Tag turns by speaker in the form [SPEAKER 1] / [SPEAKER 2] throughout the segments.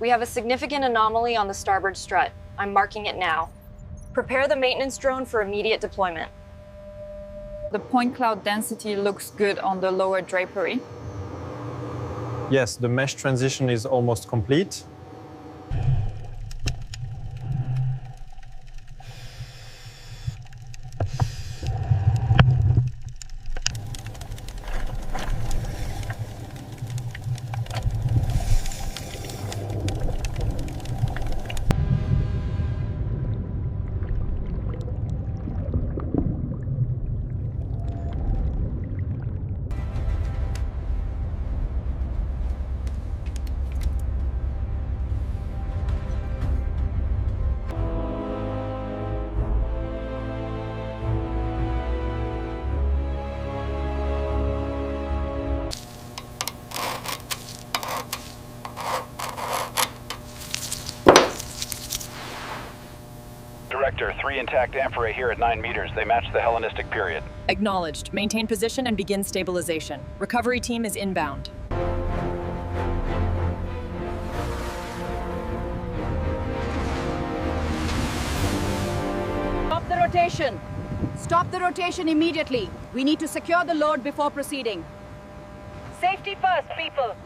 [SPEAKER 1] We have a significant anomaly on the starboard strut. I'm marking it now. Prepare the maintenance drone for immediate deployment.
[SPEAKER 2] The point cloud density looks good on the lower drapery.
[SPEAKER 3] Yes, the mesh transition is almost complete.
[SPEAKER 4] Director, 3 intact amphorae here at 9 meters. They match the Hellenistic period.
[SPEAKER 5] Acknowledged. Maintain position and begin stabilization. Recovery team is inbound.
[SPEAKER 6] Stop the rotation. Stop the rotation immediately. We need to secure the load before proceeding. Safety first, people.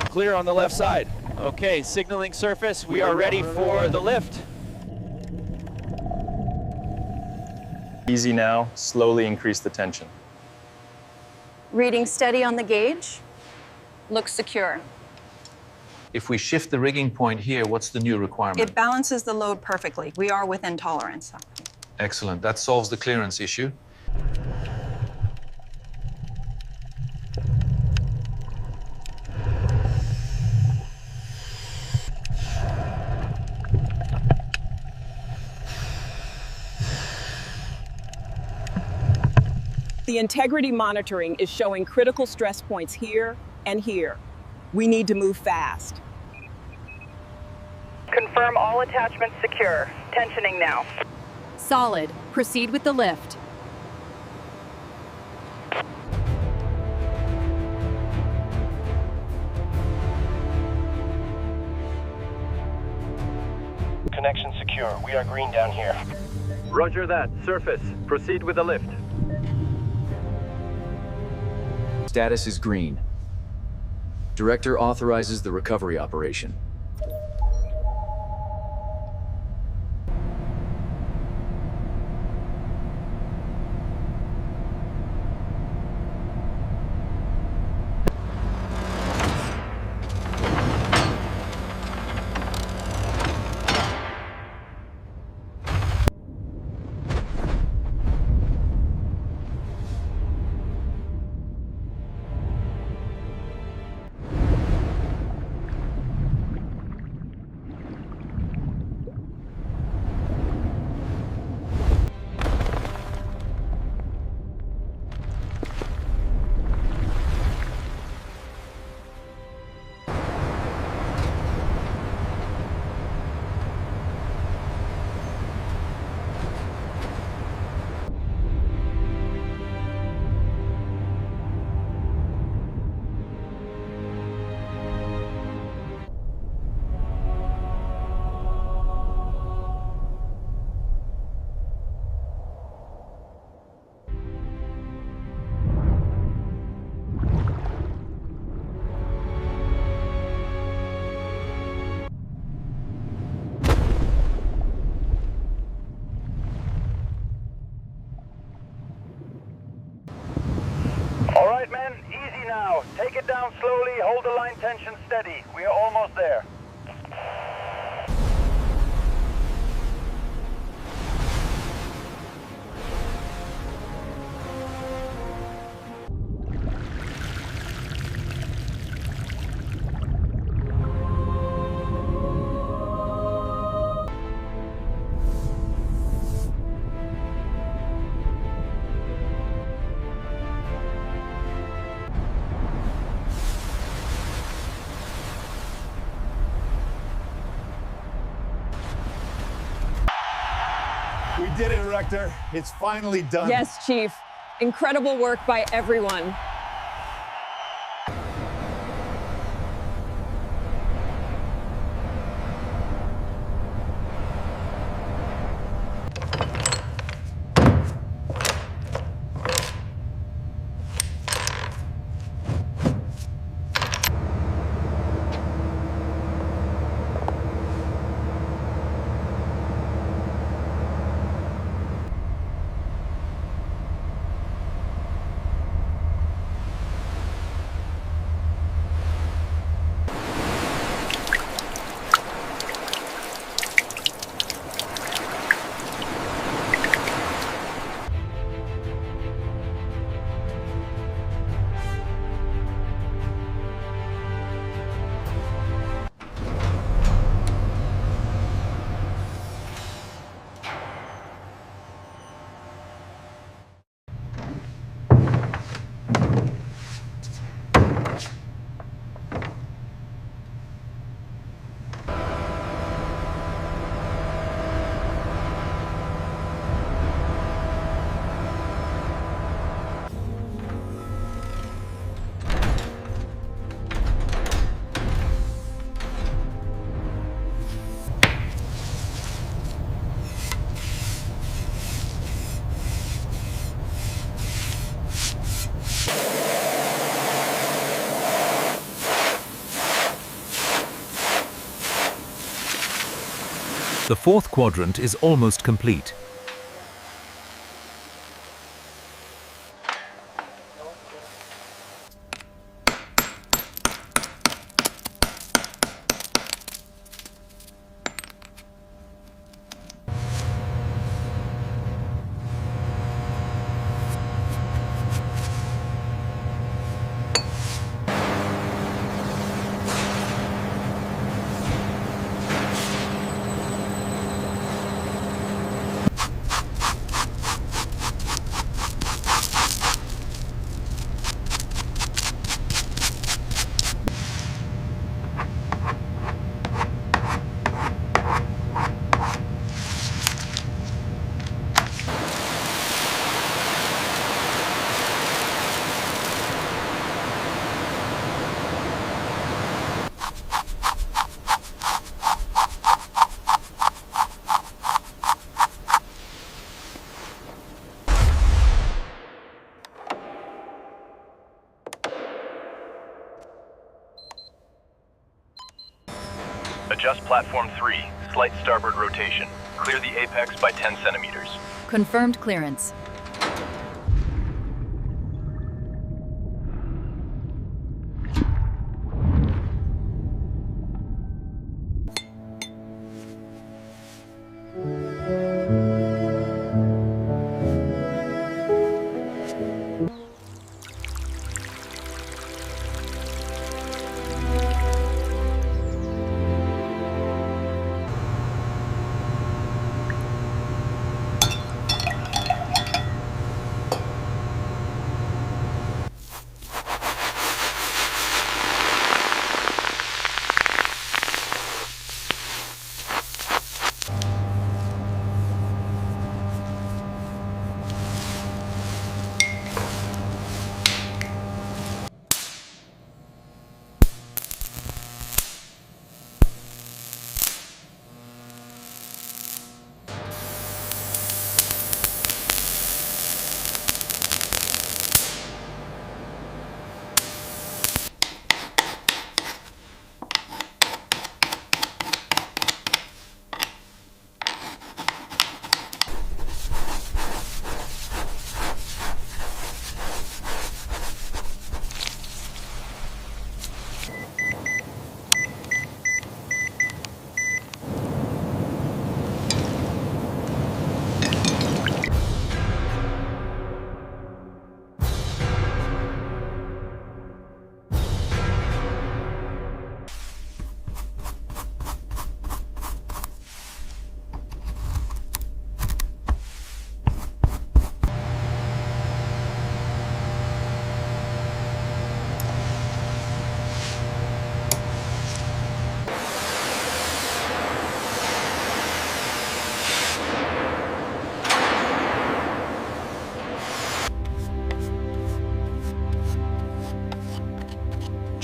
[SPEAKER 7] Clear on the left side. Okay, signaling surface. We are ready for the lift.
[SPEAKER 3] Easy now, slowly increase the tension.
[SPEAKER 8] Reading steady on the gauge. Looks secure.
[SPEAKER 9] If we shift the rigging point here, what's the new requirement?
[SPEAKER 8] It balances the load perfectly. We are within tolerance.
[SPEAKER 9] Excellent. That solves the clearance issue.
[SPEAKER 10] The integrity monitoring is showing critical stress points here and here. We need to move fast.
[SPEAKER 6] Confirm all attachments secure. Tensioning now.
[SPEAKER 5] Solid. Proceed with the lift.
[SPEAKER 11] Connection secure. We are green down here.
[SPEAKER 4] Roger that. Surface. Proceed with the lift.
[SPEAKER 12] Status is green. Director authorizes the recovery operation.
[SPEAKER 4] All right, men. Easy now. Take it down slowly. Hold the line tension steady. We are almost there.
[SPEAKER 13] did it, Rector. It's finally done.
[SPEAKER 10] Yes, Chief. Incredible work by everyone.
[SPEAKER 14] The fourth quadrant is almost complete.
[SPEAKER 11] Adjust platform 3, slight starboard rotation. Clear the apex by 10 centimeters.
[SPEAKER 15] Confirmed clearance.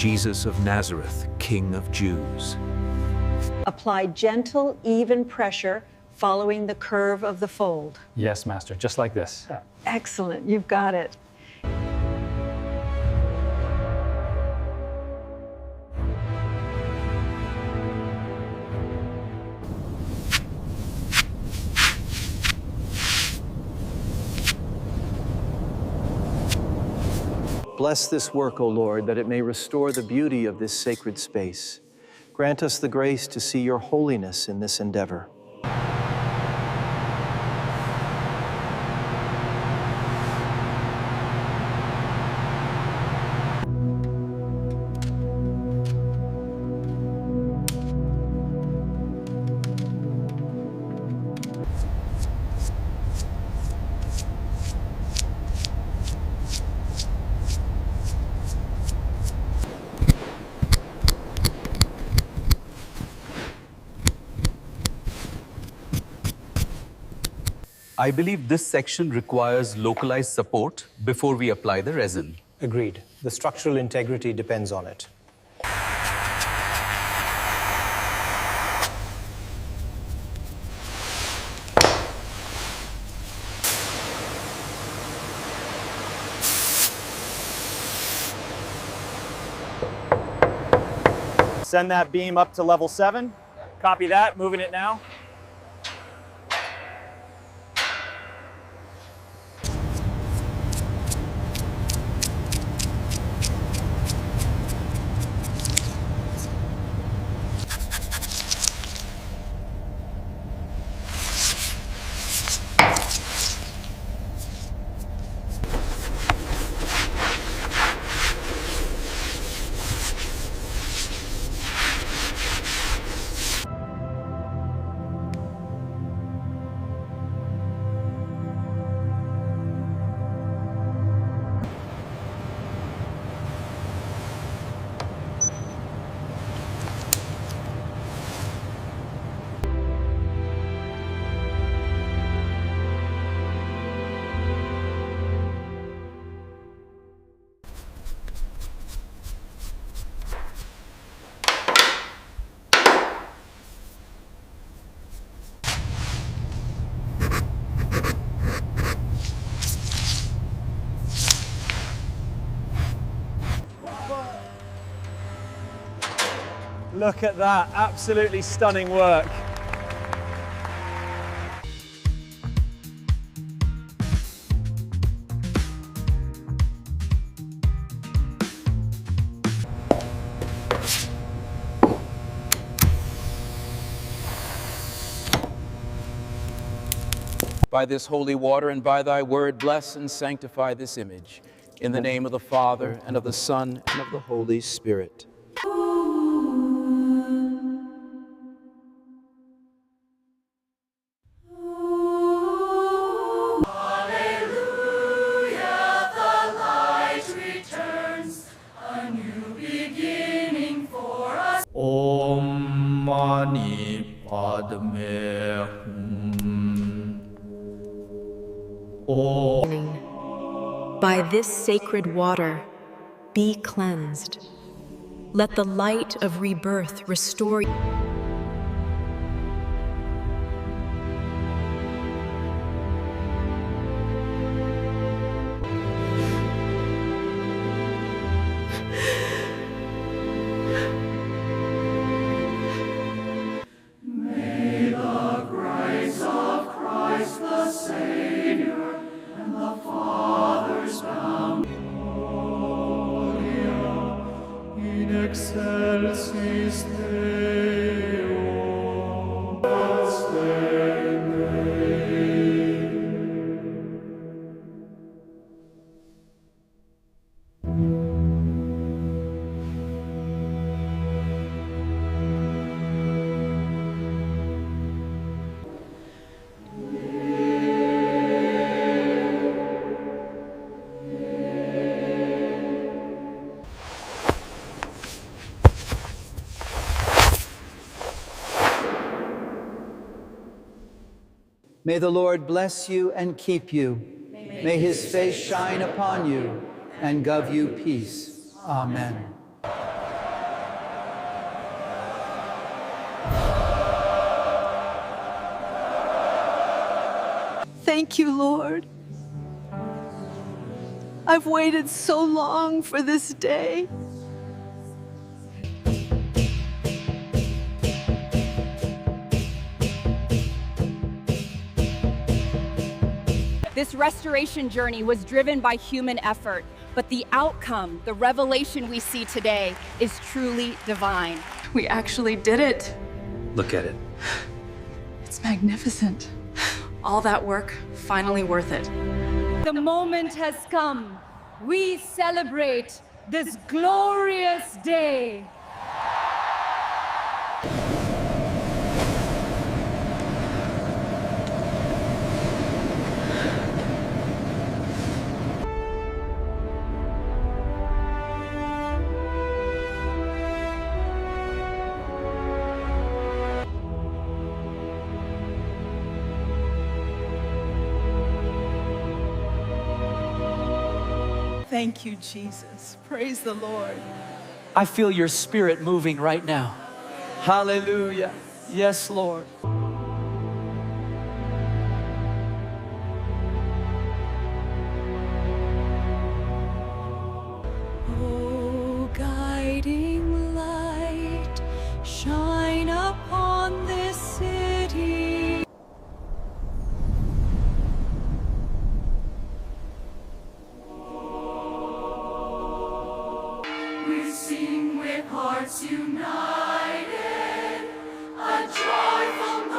[SPEAKER 14] Jesus of Nazareth, King of Jews.
[SPEAKER 16] Apply gentle, even pressure following the curve of the fold.
[SPEAKER 17] Yes, Master, just like this.
[SPEAKER 16] Excellent, you've got it.
[SPEAKER 18] Bless this work, O Lord, that it may restore the beauty of this sacred space. Grant us the grace to see your holiness in this endeavor.
[SPEAKER 19] I believe this section requires localized support before we apply the resin.
[SPEAKER 20] Agreed. The structural integrity depends on it.
[SPEAKER 21] Send that beam up to level 7. Copy that, moving it now. Look at that, absolutely stunning work.
[SPEAKER 7] By this holy water and by thy word, bless and sanctify this image. In the name of the Father, and of the Son, and of the Holy Spirit.
[SPEAKER 22] Om Mani Padme Hum. Om.
[SPEAKER 23] By this sacred water, be cleansed. Let the light of rebirth restore you.
[SPEAKER 22] Excelsis Deo,
[SPEAKER 24] May the Lord bless you and keep you. May his face shine upon you and give you peace. Amen.
[SPEAKER 1] Thank you, Lord. I've waited so long for this day.
[SPEAKER 6] This restoration journey was driven by human effort, but the outcome, the revelation we see today, is truly divine.
[SPEAKER 23] We actually did it.
[SPEAKER 19] Look at it.
[SPEAKER 23] It's magnificent. All that work, finally worth it.
[SPEAKER 6] The moment has come. We celebrate this glorious day.
[SPEAKER 1] Thank you, Jesus. Praise the Lord.
[SPEAKER 2] I feel your spirit moving right now. Hallelujah. Yes, Lord.
[SPEAKER 1] Oh, guiding light, shine upon this city.
[SPEAKER 22] We sing with hearts united, a joyful